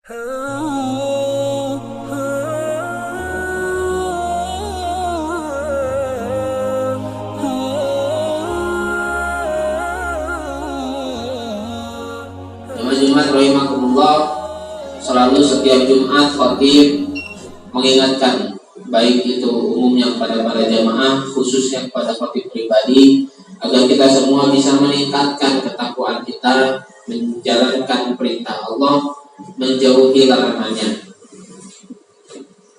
Jumat rahimakumullah, selalu setiap Jumat khatib mengingatkan, baik itu umumnya kepada para jamaah, khususnya kepada khatib pribadi, agar kita semua bisa meningkatkan ketakwaan kita, menjalankan perintah Allah, menjauhi larangannya.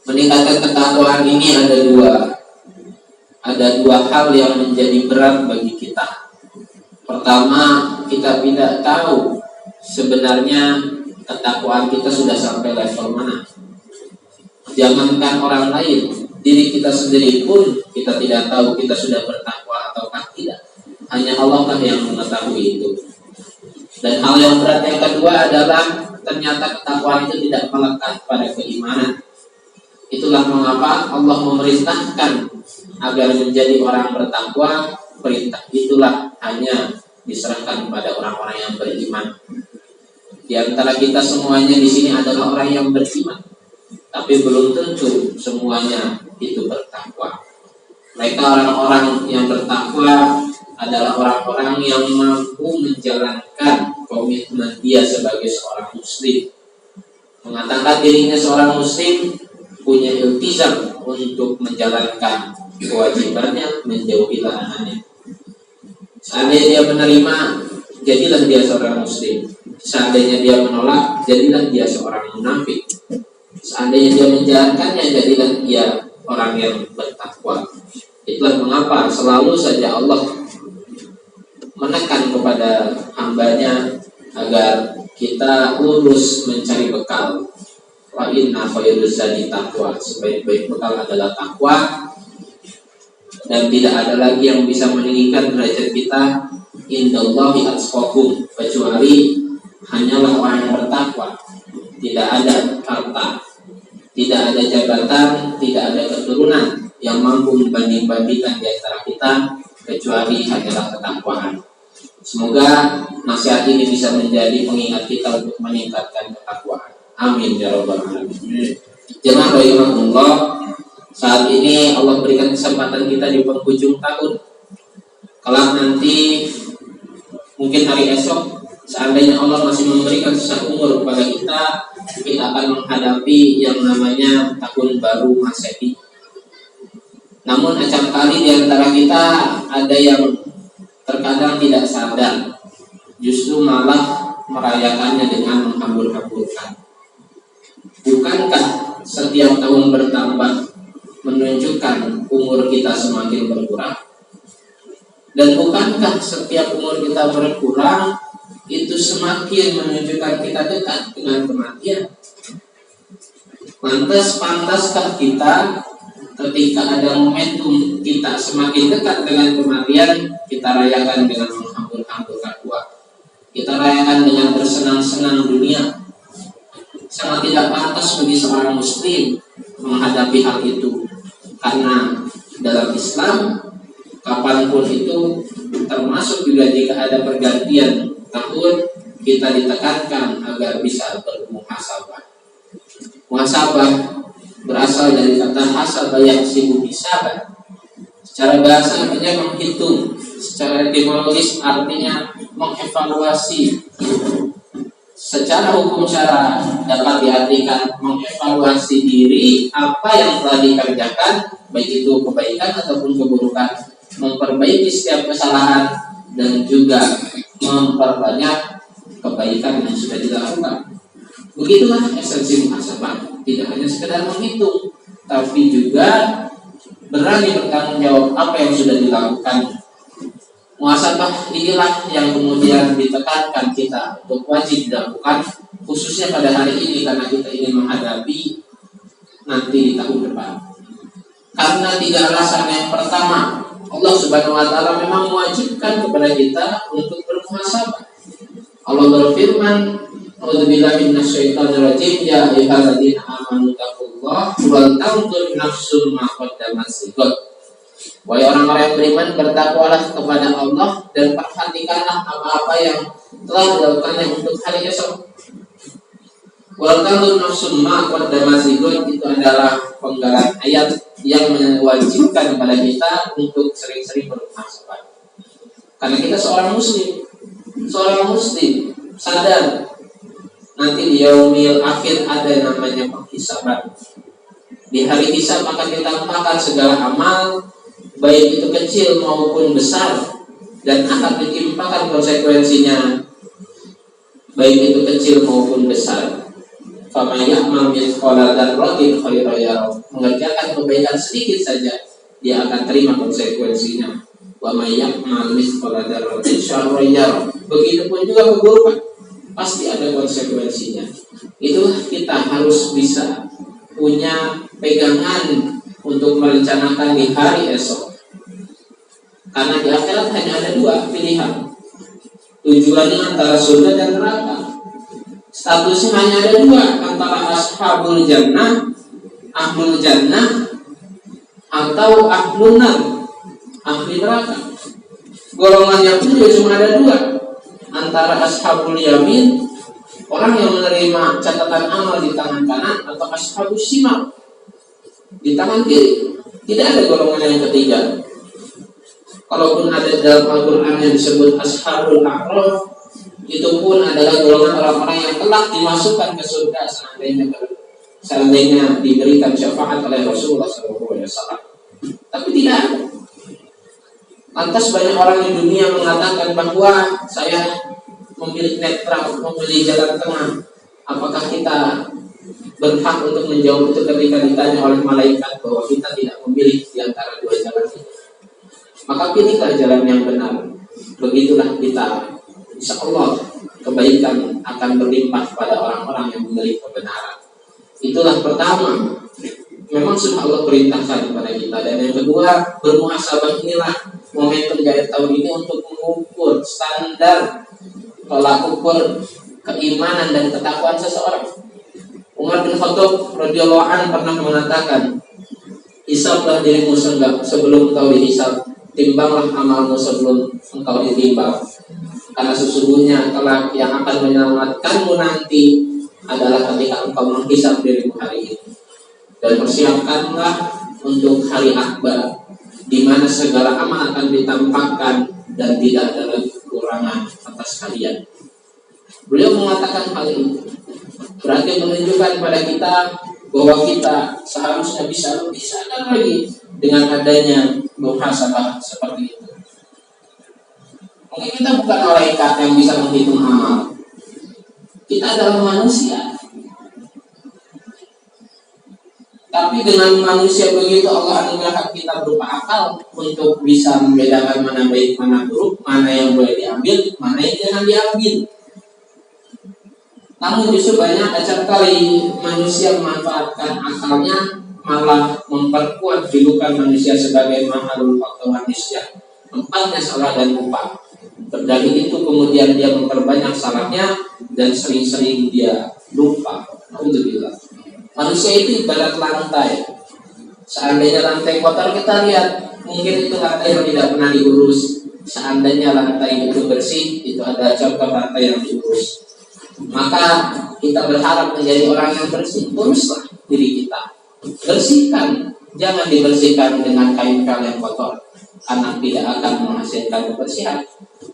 Meningkatkan ketakwaan ini ada dua hal yang menjadi berat bagi kita. Pertama, kita tidak tahu sebenarnya ketakwaan kita sudah sampai level mana. Jangankan orang lain, diri kita sendiri pun kita tidak tahu kita sudah bertakwa ataukah tidak. Hanya Allah lah yang mengetahui itu. Dan hal yang berat yang kedua adalah ternyata ketakwaan itu tidak melekat pada keimanan. Itulah mengapa Allah memerintahkan agar menjadi orang bertakwa. Perintah itulah hanya diserahkan kepada orang-orang yang beriman. Di antara kita semuanya di sini adalah orang yang beriman, tapi belum tentu semuanya itu bertakwa. Mereka orang-orang yang bertakwa adalah orang-orang yang mampu menjalankan komitmen dia sebagai seorang muslim, mengatakan dirinya seorang muslim, punya iltizam untuk menjalankan kewajibannya, menjauhi larangannya. Seandainya dia menerima, jadilah dia seorang muslim. Seandainya dia menolak, jadilah dia seorang munafik. Seandainya dia menjalankannya, jadilah dia orang yang bertakwa. Itulah mengapa selalu saja Allah menekan kepada hambanya agar kita lurus mencari bekal. Wa inna khairuz zadi taqwa. Sebaik-baik bekal adalah takwa. Dan tidak ada lagi yang bisa meninggikan derajat kita indallahi atqakum, kecuali hanyalah orang yang bertakwa. Tidak ada harta, tidak ada jabatan, tidak ada keturunan yang mampu membanding-bandingkan di antara kita kecuali hanyalah ketakwaan. Semoga nasihat ini bisa menjadi pengingat kita untuk meningkatkan ketakwaan. Amin ya rabbal alamin. Jemaah rahimakumullah, saat ini Allah berikan kesempatan kita di penghujung tahun. Kelak nanti, mungkin hari esok, seandainya Allah masih memberikan sisa umur kepada kita, kita akan menghadapi yang namanya tahun baru Masehi. Namun acap kali di antara kita ada yang terkadang tidak sadar, justru malah merayakannya dengan menghambur-hamburkan. Bukankah setiap tahun bertambah menunjukkan umur kita semakin berkurang? Dan bukankah setiap umur kita berkurang itu semakin menunjukkan kita dekat dengan kematian? Pantaskah kita ketika ada momentum kita semakin dekat dengan kematian, kita rayakan dengan menghambur-hamburkan uang, kita rayakan dengan bersenang-senang dunia? Sangat tidak pantas bagi seorang muslim menghadapi hal itu, karena dalam Islam kapanpun itu, termasuk juga jika ada pergantian tahun, kita ditekankan agar bisa bermuhasabah. Muhasabah berasal dari kata hasabah yang sibuk hisabah. Secara bahasa artinya menghitung, secara etimologis artinya mengevaluasi. Secara hukum syara dapat diartikan mengevaluasi diri apa yang telah dikerjakan, baik itu kebaikan ataupun keburukan, memperbaiki setiap kesalahan, dan juga memperbanyak kebaikan yang sudah dilakukan. Begitulah esensi muhasabah. Tidak hanya sekedar menghitung, tapi juga berani bertanggung jawab apa yang sudah dilakukan. Muhasabah inilah yang kemudian ditekankan kita untuk wajib dilakukan, khususnya pada hari ini karena kita ingin menghadapi nanti di tahun depan. Karena tiga alasan. Yang pertama, Allah Subhanahu wa taala memang mewajibkan kepada kita untuk bermuhasabah. Allah berfirman, "A'udzubillahi minasyaitonir rajim, ya ayyuhalladzina amanu taqullaha wal tanzur nafsum ma qaddamat lighad." Wahai orang-orang yang beriman, bertakwalah kepada Allah dan perhatikanlah apa-apa yang telah dilakukannya untuk hari esok. Wal tanzur nafsun ma qaddamat lighad itu adalah penggalan ayat yang mewajibkan kepada kita untuk sering-sering bermuhasabah. Karena kita seorang muslim sadar nanti di yaumil akhir ada yang namanya penghisaban. Di hari hisab akan ditampakkan segala amal, baik itu kecil maupun besar, dan akan ditimpakan konsekuensinya, baik itu kecil maupun besar. Faman ya'mal mithqala dzarratin khairan yarah. Mengerjakan kebaikan sedikit saja, dia akan terima konsekuensinya. Wa may ya'mal mithqala dzarratin syarran yarah. Begitupun juga keburukan, pasti ada konsekuensinya. Itulah kita harus bisa punya pegangan untuk merencanakan di hari esok. Karena di akhirat hanya ada dua pilihan, tujuannya antara surga dan neraka. Statusnya hanya ada dua, antara ashabul jannah, ahlul jannah, atau ahlun nar, ahli neraka. Golongannya pun juga cuma ada dua, antara ashabul yamin, orang yang menerima catatan amal di tangan kanan, atau ashabul shimal di tangan kiri. Tidak ada golongan yang ketiga. Kalaupun ada dalam Al-Quran yang disebut ashabul a'raf, itu pun adalah golongan orang-orang yang kelak dimasukkan ke surga seandainya diberikan syafaat oleh Rasulullah SAW. Tapi tidak ada. Lantas banyak orang di dunia mengatakan bahwa saya memilih netral, memilih jalan tengah. Apakah kita berhak untuk menjawab itu ketika ditanya oleh malaikat bahwa kita tidak memilih di antara dua jalan itu? Maka pilihlah jalan yang benar. Begitulah kita, insya Allah kebaikan akan berlimpah pada orang-orang yang memilih kebenaran. Itulah pertama, memang sudah Allah perintahkan kepada kita. Dan yang kedua, bermuhasabah inilah momentum di akhir tahun ini untuk mengukur standar tolak ukur keimanan dan ketakwaan seseorang. Umar bin Khattab radhiyallahu anhu pernah mengatakan, hisablah dirimu sebelum kau dihisab, timbanglah amalmu sebelum engkau ditimbang, karena sesungguhnya kelak yang akan menyelamatkanmu nanti adalah ketika engkau menghisab dirimu hari ini. Dan persiapkanlah untuk hari akbar, di mana segala amal akan ditampakkan dan tidak ada kekurangan atas kalian. Beliau mengatakan hal ini berarti menunjukkan kepada kita bahwa kita seharusnya bisa lebih sadar lagi dengan adanya muhasabah seperti itu. Mungkin kita bukan malaikat yang bisa menghitung amal. Kita adalah manusia. Tapi dengan manusia begitu Allah anugerahkan kita berupa akal untuk bisa membedakan mana baik, mana buruk, mana yang boleh diambil, mana yang jangan diambil. Namun justru banyak acap kali manusia memanfaatkan akalnya malah memperkuat julukan manusia sebagai mahalul faktawanisya, tempatnya salah dan lupa. Dari itu kemudian dia memperbanyak salahnya dan sering-sering dia lupa. Alhamdulillah. Manusia itu ibarat lantai. Seandainya lantai kotor, kita lihat mungkin itu lantai yang tidak pernah diurus. Seandainya lantai itu bersih, itu ada contoh lantai yang diurus. Maka kita berharap menjadi orang yang bersih. Uruslah diri kita, bersihkan. Jangan dibersihkan dengan kain-kain yang kotor, karena tidak akan menghasilkan kebersihan.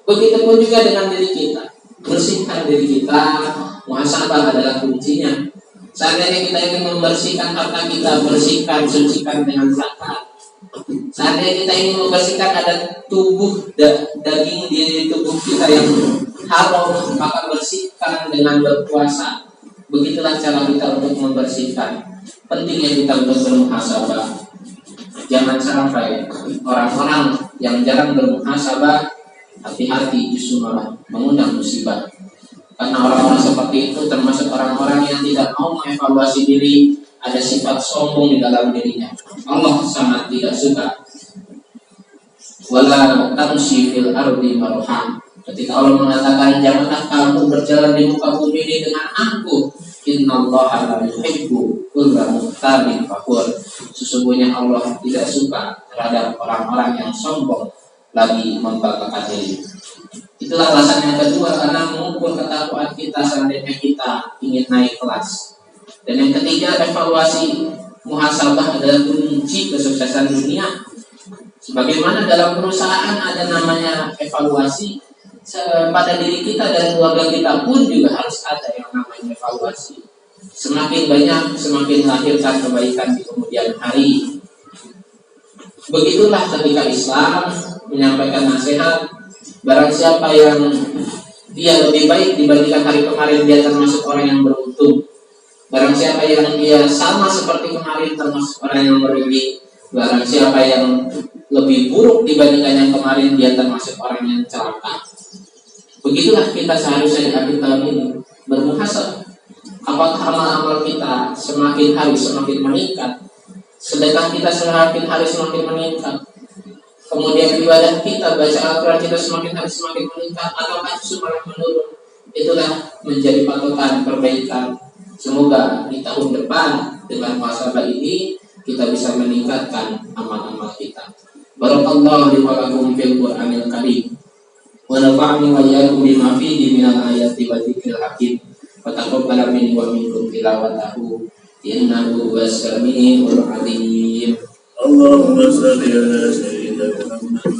Begitupun juga dengan diri kita. Bersihkan diri kita. Muhasabah adalah kuncinya. Seandainya kita ingin membersihkan harta kita, bersihkan, sucikan dengan zakat. Seandainya kita ingin membersihkan ada tubuh daging di tubuh kita yang haram, maka bersihkan dengan berpuasa. Begitulah cara kita untuk membersihkan. Pentingnya kita untuk bermuhasabah. Jangan sampai orang-orang yang jarang bermuhasabah, hati-hati, justru malah mengundang musibah. Karena orang-orang seperti itu termasuk orang-orang yang tidak mau mengevaluasi diri, ada sifat sombong di dalam dirinya. Allah sangat tidak suka. Wala tamshi fil ardi marhan. Ketika Allah mengatakan janganlah kamu berjalan di muka bumi ini dengan angkuh. Innallaha la yuhibbu kulla mukhtalin fakhur. Sesungguhnya Allah tidak suka terhadap orang-orang yang sombong lagi membanggakan diri. Itulah alasan yang kedua, karena mengukur ketakwaan kita seandainya kita ingin naik kelas. Dan yang ketiga, evaluasi muhasabah adalah kunci kesuksesan dunia. Sebagaimana dalam perusahaan ada namanya evaluasi, pada diri kita dan keluarga kita pun juga harus ada yang namanya evaluasi. Semakin banyak, semakin lahirkan kebaikan di kemudian hari. Begitulah ketika Islam menyampaikan nasihat, barang siapa yang dia lebih baik dibandingkan hari kemarin, dia termasuk orang yang beruntung. Barang siapa yang dia sama seperti kemarin, termasuk orang yang merugi. Barang siapa yang lebih buruk dibandingkan yang kemarin, dia termasuk orang yang celaka. Begitulah kita seharusnya di akhir tahun ini bermuhasabah. Apakah amal-amal kita semakin hari semakin meningkat, sedekah kita semakin hari semakin meningkat, kemudian ibadah kita, baca Al-Quran kita semakin hari semakin meningkat, ataukah justru malah menurun? Itulah menjadi patokan perbaikan. Semoga di tahun depan dengan muhasabah ini kita bisa meningkatkan amal-amal kita. Barakallahu li wa lakum fil Qur'anil Karim. Wa nafa'ani wa iyyakum bima fihi minal ayati wa dzikril hakim. Wa taqabbal minni wa minkum tilawatahu innahu huwas samiul alim. Allahumma shalli ala sayyidina Muhammad